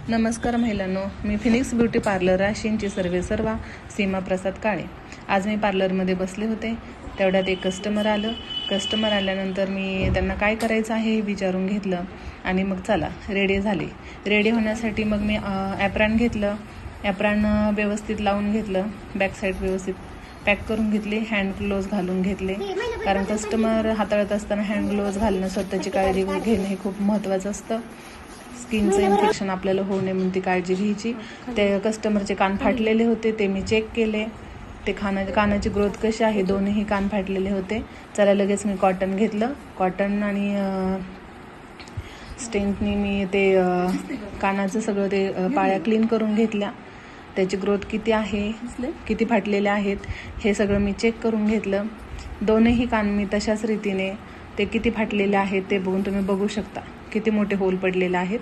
नमस्कार महिलांनो, मी Phoenix beauty parlour राशींची सर्वा सीमा प्रसाद काळे। आज मी पार्लरमध्ये बसले होते, तेवढ्यात एक कस्टमर आल्यानंतर मी त्यांना काय करायचं आहे हे विचारून घेतलं आणि मग चला रेडी झाले। रेडी होण्यासाठी मग मी ॲप्रॉन घेतलं, ॲप्रॉन व्यवस्थित लावून घेतलं, बॅक साईड व्यवस्थित पॅक करून घेतली, हँड ग्लोव्ज घालून घेतले, कारण कस्टमर हाताळत असताना हँड ग्लोव्ज घालणं, स्वतःची काळजी घेणं हे खूप महत्त्वाचं असतं। स्किनचं इन्फेक्शन आपल्याला होऊ नये म्हणून ती काळजी घ्यायची। ते कस्टमरचे कान फाटलेले होते, ते मी चेक केले, ते कानाची ग्रोथ कशी आहे, दोन्ही कान फाटलेले होते। चला लगेच मी कॉटन घेतलं, कॉटन आणि स्टेंटनी मी ते कानाचं सगळं ते पाळ्या क्लीन करून घेतल्या। त्याची ग्रोथ किती आहे, किती फाटलेले आहेत हे सगळं मी चेक करून घेतलं। दोन्ही कान मी तशाच रीतीने ते किती फाटलेले आहेत ते बघून तुम्ही बघू शकता किती मोठे होल पडलेले आहेत।